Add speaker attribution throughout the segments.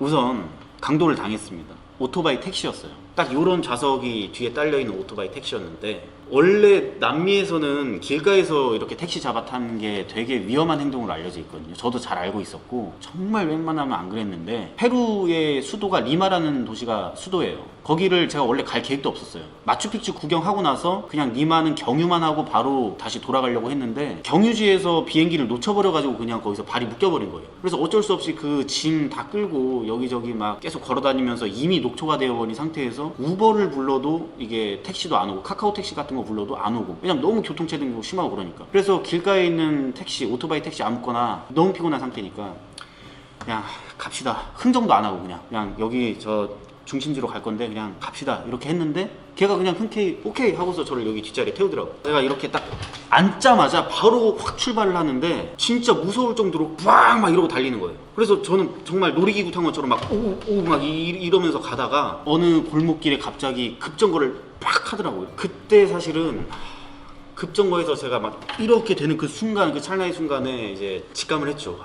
Speaker 1: 우선 강도를 당했습니다. 오토바이 택시였어요. 딱 요런 좌석이 뒤에 딸려있는 오토바이 택시였는데, 원래 남미에서는 길가에서 이렇게 택시 잡아 타는 게 되게 위험한 행동으로 알려져 있거든요. 저도 잘 알고 있었고 정말 웬만하면 안 그랬는데, 페루의 수도가 리마라는 도시가 수도예요. 거기를 제가 원래 갈 계획도 없었어요. 마추픽추 구경하고 나서 그냥 리마는 경유만 하고 바로 다시 돌아가려고 했는데, 경유지에서 비행기를 놓쳐버려가지고 그냥 거기서 발이 묶여버린 거예요. 그래서 어쩔 수 없이 그 짐 다 끌고 여기저기 막 계속 걸어다니면서 이미 녹초가 되어버린 상태에서 우버를 불러도 이게 택시도 안 오고, 카카오 택시 같은 거 불러도 안 오고, 왜냐면 너무 교통체증이 심하고 그러니까. 그래서 길가에 있는 택시, 오토바이 택시 아무거나 너무 피곤한 상태니까 그냥 갑시다, 흥정도 안 하고 그냥 여기 저 중심지로 갈 건데 그냥 갑시다 이렇게 했는데, 걔가 그냥 흔쾌히 오케이 하고서 저를 여기 뒷자리에 태우더라고. 내가 이렇게 딱 앉자마자 바로 확 출발을 하는데 진짜 무서울 정도로 막 이러고 달리는 거예요. 그래서 저는 정말 놀이기구 탄 것처럼 막 오오 막 이러면서 가다가 어느 골목길에 갑자기 급정거를 팍 하더라고요. 그때 사실은 급정거에서 제가 막 이렇게 되는 그 순간, 그 찰나의 순간에 이제 직감을 했죠.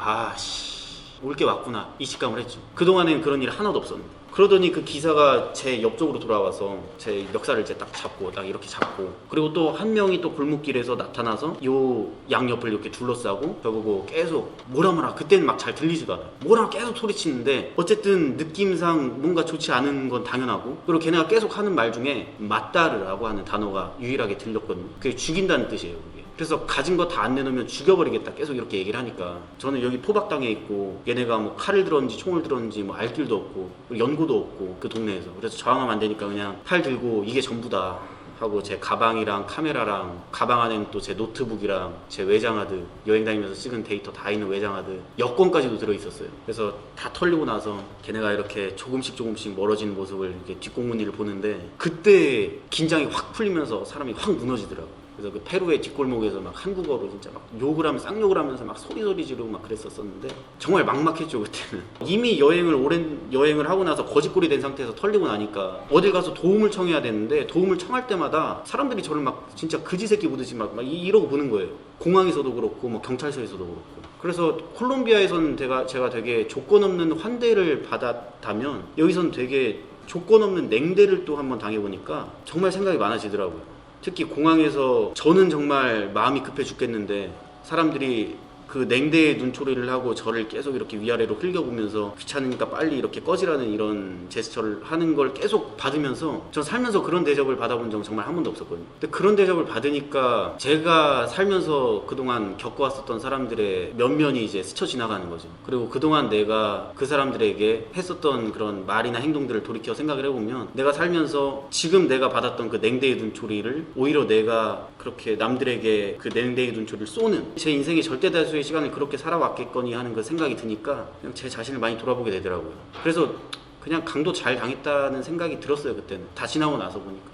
Speaker 1: 올 게 왔구나, 이 직감을 했죠. 그동안엔 그런 일이 하나도 없었는데. 그러더니 그 기사가 제 옆쪽으로 돌아와서 제 멱살을 이제 딱 잡고, 딱 이렇게 잡고, 그리고 또 한 명이 또 골목길에서 나타나서 요 양옆을 이렇게 둘러싸고 저보고 계속 뭐라 그때는 막 잘 들리지도 않아요. 뭐라 계속 소리치는데, 어쨌든 느낌상 뭔가 좋지 않은 건 당연하고, 그리고 걔네가 계속 하는 말 중에 마따르라고 하는 단어가 유일하게 들렸거든요. 그게 죽인다는 뜻이에요, 그게. 그래서 가진 거 다 안 내놓으면 죽여버리겠다 계속 이렇게 얘기를 하니까, 저는 여기 포박당해 있고 얘네가 뭐 칼을 들었는지 총을 들었는지 뭐 알 길도 없고 연고도 없고 그 동네에서, 그래서 저항하면 안 되니까 그냥 팔 들고 이게 전부다 하고 제 가방이랑 카메라랑, 가방 안에는 또 제 노트북이랑 제 외장하드, 여행 다니면서 찍은 데이터 다 있는 외장하드, 여권까지도 들어있었어요. 그래서 다 털리고 나서 걔네가 이렇게 조금씩 멀어지는 모습을 이렇게 뒷공문이를 보는데, 그때 긴장이 확 풀리면서 사람이 확 무너지더라고요. 그래서 그 페루의 뒷골목에서 막 한국어로 진짜 막 욕을 하면 쌍욕을 하면서 막 소리 지르고 막 그랬었는데, 정말 막막했죠 그때는. 이미 오랜 여행을 하고 나서 거지꼴이 된 상태에서 털리고 나니까 어딜 가서 도움을 청해야 되는데, 도움을 청할 때마다 사람들이 저를 막 진짜 그지 새끼 보듯이 막 이러고 보는 거예요. 공항에서도 그렇고 뭐 경찰서에서도 그렇고. 그래서 콜롬비아에서는 제가 되게 조건 없는 환대를 받았다면, 여기서는 되게 조건 없는 냉대를 또 한번 당해보니까 정말 생각이 많아지더라고요. 특히 공항에서 저는 정말 마음이 급해 죽겠는데, 사람들이 그 냉대의 눈초리를 하고 저를 계속 이렇게 위아래로 흘겨보면서 귀찮으니까 빨리 이렇게 꺼지라는 이런 제스처를 하는 걸 계속 받으면서, 전 살면서 그런 대접을 받아본 적은 정말 한 번도 없었거든요. 근데 그런 대접을 받으니까 제가 살면서 그동안 겪어왔었던 사람들의 면면이 이제 스쳐 지나가는 거죠. 그리고 그동안 내가 그 사람들에게 했었던 그런 말이나 행동들을 돌이켜 생각을 해보면, 내가 살면서 지금 내가 받았던 그 냉대의 눈초리를 오히려 내가 그렇게 남들에게 그 냉대의 눈초리를 쏘는, 제 인생의 절대다수의 시간을 그렇게 살아왔겠거니 하는 그 생각이 드니까 그냥 제 자신을 많이 돌아보게 되더라고요. 그래서 그냥 강도 잘 당했다는 생각이 들었어요. 그때는 다 지나고 나서 보니까.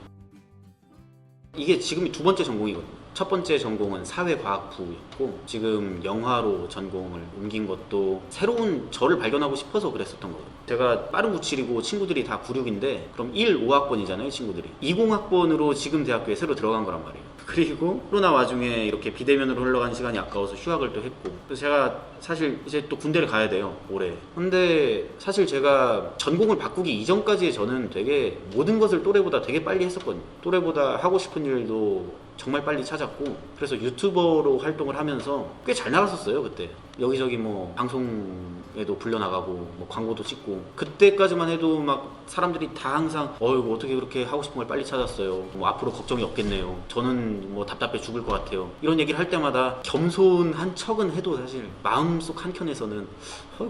Speaker 1: 이게 지금이 두 번째 전공이거든요. 첫 번째 전공은 사회과학부였고, 지금 영화로 전공을 옮긴 것도 새로운 저를 발견하고 싶어서 그랬었던 거예요. 제가 빠른 97이고 친구들이 다 96인데 그럼 15학번이잖아요 친구들이. 20학번으로 지금 대학교에 새로 들어간 거란 말이에요. 그리고 코로나 와중에 이렇게 비대면으로 흘러간 시간이 아까워서 휴학을 또 했고, 그래서 제가 사실 이제 또 군대를 가야 돼요 올해. 근데 사실 제가 전공을 바꾸기 이전까지의 저는 되게 모든 것을 또래보다 되게 빨리 했었거든요. 또래보다 하고 싶은 일도 정말 빨리 찾았고, 그래서 유튜버로 활동을 하면서 꽤 잘 나갔었어요 그때. 여기저기 뭐 방송에도 불려나가고 뭐 광고도 찍고, 그때까지만 해도 막 사람들이 다 항상 이거 어떻게 그렇게 하고 싶은 걸 빨리 찾았어요, 뭐 앞으로 걱정이 없겠네요, 저는 뭐 답답해 죽을 것 같아요, 이런 얘기를 할 때마다 겸손한 척은 해도 사실 마음속 한켠에서는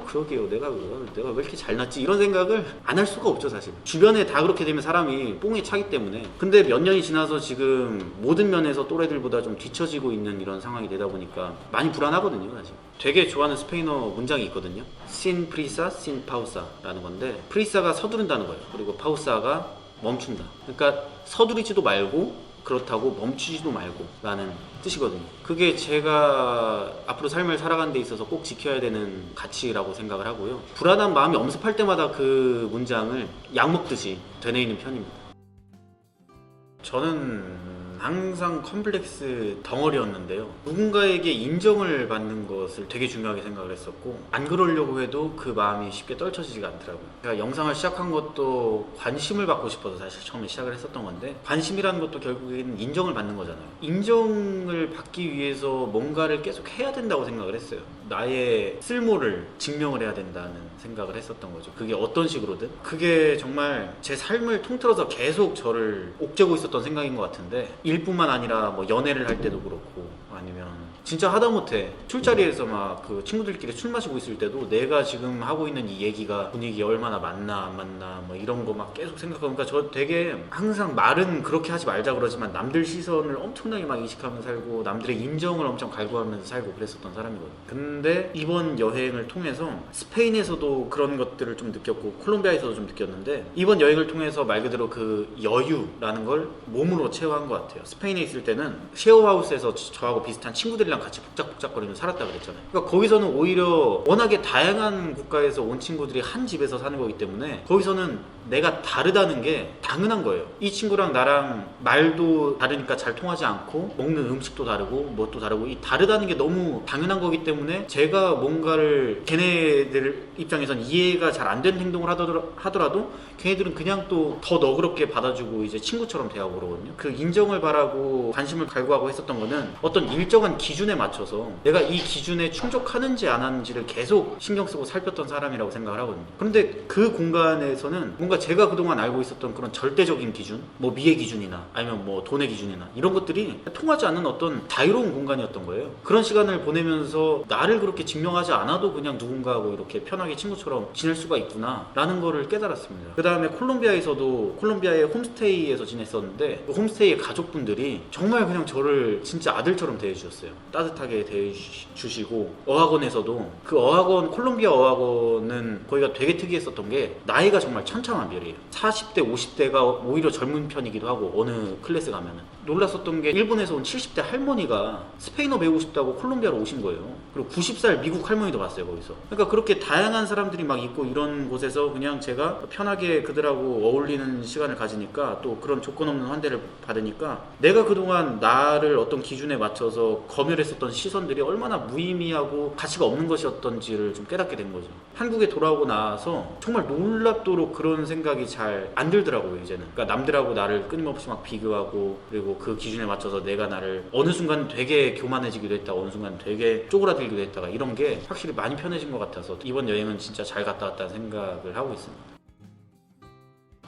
Speaker 1: 그러게요, 내가 왜 이렇게 잘났지, 이런 생각을 안 할 수가 없죠 사실. 주변에 다 그렇게 되면 사람이 뽕에 차기 때문에. 근데 몇 년이 지나서 지금 모든 면에서 또래들보다 좀 뒤처지고 있는 이런 상황이 되다 보니까 많이 불안하거든요 사실. 되게 좋아하는 스페인어 문장이 있거든요. sin prisa, sin pausa 라는 건데, 프리사가 서두른다는 거예요. 그리고 파우사가 멈춘다. 그러니까 서두르지도 말고 그렇다고 멈추지도 말고 라는 뜻이거든요. 그게 제가 앞으로 삶을 살아가는 데 있어서 꼭 지켜야 되는 가치라고 생각을 하고요. 불안한 마음이 엄습할 때마다 그 문장을 약 먹듯이 되뇌이는 편입니다. 저는 항상 컴플렉스 덩어리였는데요. 누군가에게 인정을 받는 것을 되게 중요하게 생각을 했었고 안 그러려고 해도 그 마음이 쉽게 떨쳐지지가 않더라고요. 제가 영상을 시작한 것도 관심을 받고 싶어서 사실 처음에 시작을 했었던 건데 관심이라는 것도 결국에는 인정을 받는 거잖아요. 인정을 받기 위해서 뭔가를 계속 해야 된다고 생각을 했어요. 나의 쓸모를 증명을 해야 된다는 생각을 했었던 거죠. 그게 어떤 식으로든. 그게 정말 제 삶을 통틀어서 계속 저를 옥죄고 있었던 생각인 것 같은데 일뿐만 아니라 뭐 연애를 할 때도 그렇고 아니면 진짜 하다못해 술자리에서 막 그 친구들끼리 술 마시고 있을 때도 내가 지금 하고 있는 이 얘기가 분위기에 얼마나 맞나 안 맞나 뭐 이런 거 막 계속 생각하고 그러니까 저 되게 항상 말은 그렇게 하지 말자 그러지만 남들 시선을 엄청나게 막 인식하면서 살고 남들의 인정을 엄청 갈구하면서 살고 그랬었던 사람이거든요. 근데 이번 여행을 통해서 스페인에서도 그런 것들을 좀 느꼈고 콜롬비아에서도 좀 느꼈는데 이번 여행을 통해서 말 그대로 그 여유라는 걸 몸으로 체화한 것 같아요. 스페인에 있을 때는 쉐어하우스에서 저하고 비슷한 친구들이랑 같이 복작복작거리면서 살았다 그랬잖아요. 그러니까 거기서는 오히려 워낙에 다양한 국가에서 온 친구들이 한 집에서 사는 거기 때문에 거기서는 내가 다르다는 게 당연한 거예요. 이 친구랑 나랑 말도 다르니까 잘 통하지 않고 먹는 음식도 다르고 뭣도 다르고 이 다르다는 게 너무 당연한 거기 때문에 제가 뭔가를 걔네들 입장에선 이해가 잘 안 되는 행동을 하더라도 걔네들은 그냥 또 더 너그럽게 받아주고 이제 친구처럼 대하고 그러거든요. 그 인정을 바라고 관심을 갈구하고 했었던 거는 어떤 일정한 기준에 맞춰서 내가 이 기준에 충족하는지 안 하는지를 계속 신경 쓰고 살폈던 사람이라고 생각을 하거든요. 그런데 그 공간에서는 뭔가 제가 그동안 알고 있었던 그런 절대적인 기준, 뭐 미의 기준이나 아니면 뭐 돈의 기준이나 이런 것들이 통하지 않는 어떤 자유로운 공간이었던 거예요. 그런 시간을 보내면서 나를 그렇게 증명하지 않아도 그냥 누군가하고 이렇게 편하게 친구처럼 지낼 수가 있구나 라는 거를 깨달았습니다. 그 다음에 콜롬비아의 홈스테이에서 지냈었는데 그 홈스테이의 가족분들이 정말 그냥 저를 진짜 아들처럼 대해주셨어요. 따뜻하게 대해주시고 어학원에서도 그 어학원 콜롬비아 어학원은 거기가 되게 특이했었던 게 나이가 정말 천차만별이에요. 40대 50대가 오히려 젊은 편이기도 하고 어느 클래스 가면은 놀랐었던 게 일본에서 온 70대 할머니가 스페인어 배우고 싶다고 콜롬비아로 오신 거예요. 그리고 90살 미국 할머니도 봤어요 거기서. 그러니까 그렇게 다양한 사람들이 막 있고 이런 곳에서 그냥 제가 편하게 그들하고 어울리는 시간을 가지니까 또 그런 조건 없는 환대를 받으니까 내가 그동안 나를 어떤 기준에 맞춰서 검열했었던 시선들이 얼마나 무의미하고 가치가 없는 것이었던지를 좀 깨닫게 된 거죠. 한국에 돌아오고 나서 정말 놀랍도록 그런 생각이 잘 안 들더라고요 이제는. 그러니까 남들하고 나를 끊임없이 막 비교하고 그리고 그 기준에 맞춰서 내가 나를 어느 순간 되게 교만해지기도 했다가 어느 순간 되게 쪼그라들기도 했다가 이런 게 확실히 많이 편해진 것 같아서 이번 여행은 진짜 잘 갔다 왔다는 생각을 하고 있습니다.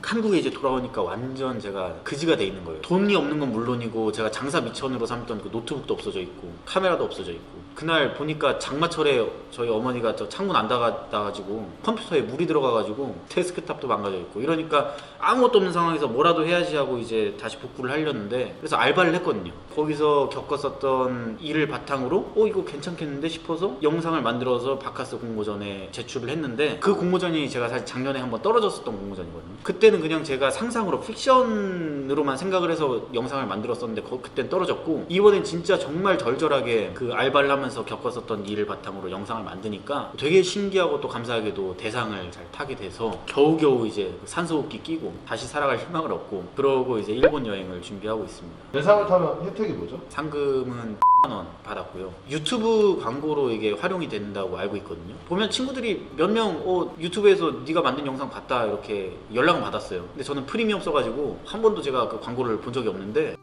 Speaker 1: 한국에 이제 돌아오니까 완전 제가 그지가 돼 있는 거예요. 돈이 없는 건 물론이고 제가 장사 미천으로 삼던 그 노트북도 없어져 있고 카메라도 없어져 있고 그날 보니까 장마철에 저희 어머니가 저 창문 안 닫아가지고 컴퓨터에 물이 들어가가지고 데스크탑도 망가져 있고 이러니까 아무것도 없는 상황에서 뭐라도 해야지 하고 이제 다시 복구를 하려는데 그래서 알바를 했거든요. 거기서 겪었었던 일을 바탕으로 이거 괜찮겠는데 싶어서 영상을 만들어서 바카스 공모전에 제출을 했는데 그 공모전이 제가 사실 작년에 한번 떨어졌었던 공모전이거든요. 그때는 그냥 제가 상상으로 픽션으로만 생각을 해서 영상을 만들었었는데 그때는 떨어졌고 이번엔 진짜 정말 절절하게 그 알바를 하면서 겪었었던 일을 바탕으로 영상을 만드니까 되게 신기하고 또 감사하게도 대상을 잘 타게 돼서 겨우겨우 이제 산소호흡기 끼고 다시 살아갈 희망을 얻고 그러고 이제 일본 여행을 준비하고 있습니다.
Speaker 2: 대상을 타면 혜택이 뭐죠?
Speaker 1: 상금은 10,000원 받았고요. 유튜브 광고로 이게 활용이 된다고 알고 있거든요. 보면 친구들이 몇 명 유튜브에서 네가 만든 영상 봤다 이렇게 연락은 받았어요. 근데 저는 프리미엄 써가지고 한 번도 제가 그 광고를 본 적이 없는데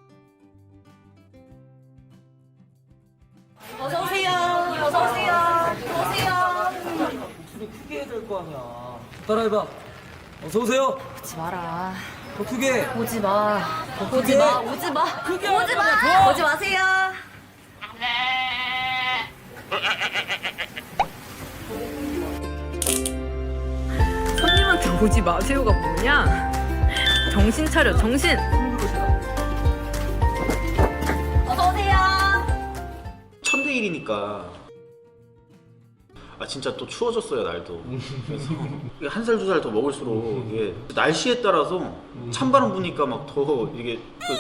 Speaker 3: 어서오세요. 어서오세요. 어서오세요.
Speaker 4: 소리 크게 해야 될 거 아니야. 따라해봐. 어서 오세요.
Speaker 3: 오지 마라.
Speaker 4: 더 크게.
Speaker 3: 오지 마.
Speaker 4: 크게.
Speaker 3: 오지 마. 오지 마.
Speaker 4: 크게
Speaker 3: 오지 마.
Speaker 4: 하라고.
Speaker 3: 오지 마세요.
Speaker 5: 손님한테 오지 마세요가 뭐냐? 정신 차려, 정신!
Speaker 3: 어서오세요.
Speaker 1: 1000대1이니까 진짜 또 추워졌어요 날도. 그래서 한 살 두 살 더 먹을수록 이게 날씨에 따라서 찬바람 부니까 막 더 이게 그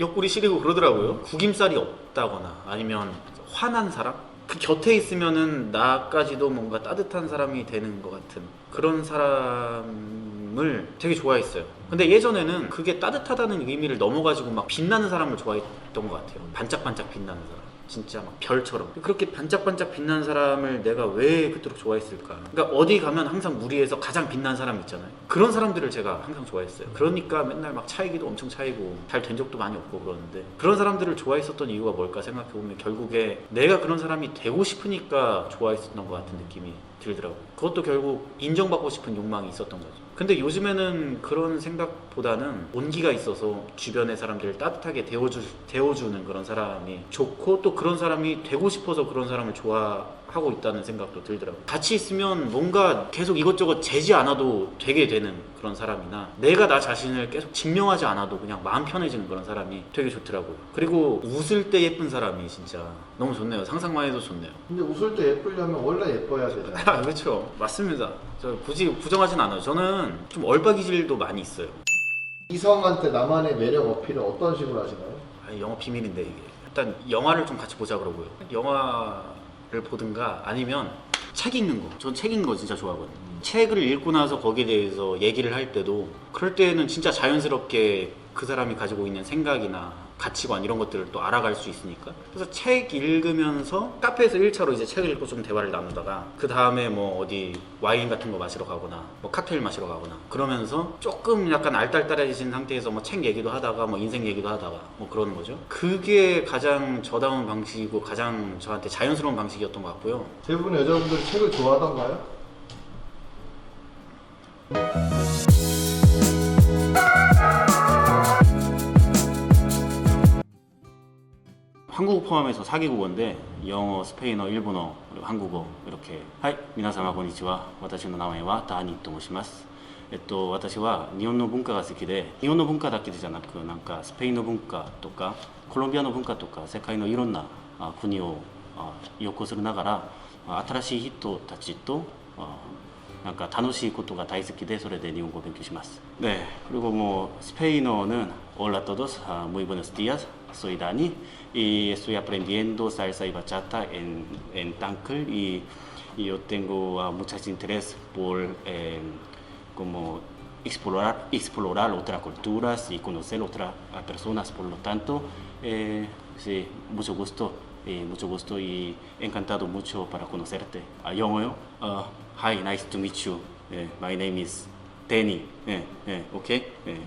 Speaker 1: 옆구리 시리고 그러더라고요. 구김살이 없다거나 아니면 화난 사람? 그 곁에 있으면은 나까지도 뭔가 따뜻한 사람이 되는 것 같은 그런 사람이 사람을 되게 좋아했어요. 근데 예전에는 그게 따뜻하다는 의미를 넘어가지고 막 빛나는 사람을 좋아했던 것 같아요. 반짝반짝 빛나는 사람. 진짜 막 별처럼 그렇게 반짝반짝 빛나는 사람을 내가 왜 그토록 좋아했을까. 그러니까 어디 가면 항상 무리해서 가장 빛나는 사람 있잖아요. 그런 사람들을 제가 항상 좋아했어요. 그러니까 맨날 막 차이기도 엄청 차이고 잘 된 적도 많이 없고 그러는데, 그런 사람들을 좋아했었던 이유가 뭘까 생각해보면 결국에 내가 그런 사람이 되고 싶으니까 좋아했었던 것 같은 느낌이 들더라고요. 그것도 결국 인정받고 싶은 욕망이 있었던 거죠. 근데 요즘에는 그런 생각보다는 온기가 있어서 주변의 사람들을 따뜻하게 데워주는 그런 사람이 좋고, 또 그런 사람이 되고 싶어서 그런 사람을 좋아하고 있다는 생각도 들더라고요. 같이 있으면 뭔가 계속 이것저것 재지 않아도 되게 되는 그런 사람이나, 내가 나 자신을 계속 증명하지 않아도 그냥 마음 편해지는 그런 사람이 되게 좋더라고요. 그리고 웃을 때 예쁜 사람이 진짜 너무 좋네요. 상상만 해도 좋네요.
Speaker 2: 근데 웃을 때 예쁘려면 원래 예뻐야 되잖아요.
Speaker 1: 그렇죠. 맞습니다. 저 굳이 부정하진 않아요. 저는 좀 얼빠기질도 많이 있어요.
Speaker 2: 이성한테 나만의 매력 어필은 어떤 식으로 하시나요?
Speaker 1: 영어 비밀인데 이게. 일단 영화를 좀 같이 보자 그러고요. 영화를 보든가 아니면 책 읽는 거. 전 책 읽는 거 진짜 좋아하거든요. 책을 읽고 나서 거기에 대해서 얘기를 할 때도, 그럴 때는 진짜 자연스럽게 그 사람이 가지고 있는 생각이나 가치관 이런 것들을 또 알아갈 수 있으니까. 그래서 책 읽으면서 카페에서 1차로 이제 책을 읽고 좀 대화를 나누다가, 그 다음에 뭐 어디 와인 같은 거 마시러 가거나 뭐 칵테일 마시러 가거나 그러면서 조금 약간 알딸딸해진 상태에서 뭐 책 얘기도 하다가 뭐 인생 얘기도 하다가 뭐 그러는 거죠. 그게 가장 저다운 방식이고 가장 저한테 자연스러운 방식이었던 것 같고요.
Speaker 2: 대부분 여자분들이 책을 좋아하던가요?
Speaker 1: 한국어 포함해서 4개국어인데 영어, 스페인어, 일본어, 그리고 한국어 이렇게. 하이, 皆様こんにちは。私の名前はダニと申します。私は日本の文化が好きで、日本の文化だけじゃなく、なんかスペインの文化とかコロンビアの文化とか世界のいろんな国を旅行するながら、新しい人たちとなんか楽しいことが大好きで、それで日本語を勉強します。네, 그리고 뭐 스페인어는 Hola a todos, muy buenos días. Soy Dani y estoy aprendiendo salsa y bachata en Tancl y yo tengo muchas interés por como explorar otras culturas y conocer otras personas. Por lo tanto, sí, mucho gusto y encantado mucho para conocerte. 영어요? Hi, nice to meet you. My name is Danny. Okay? 네.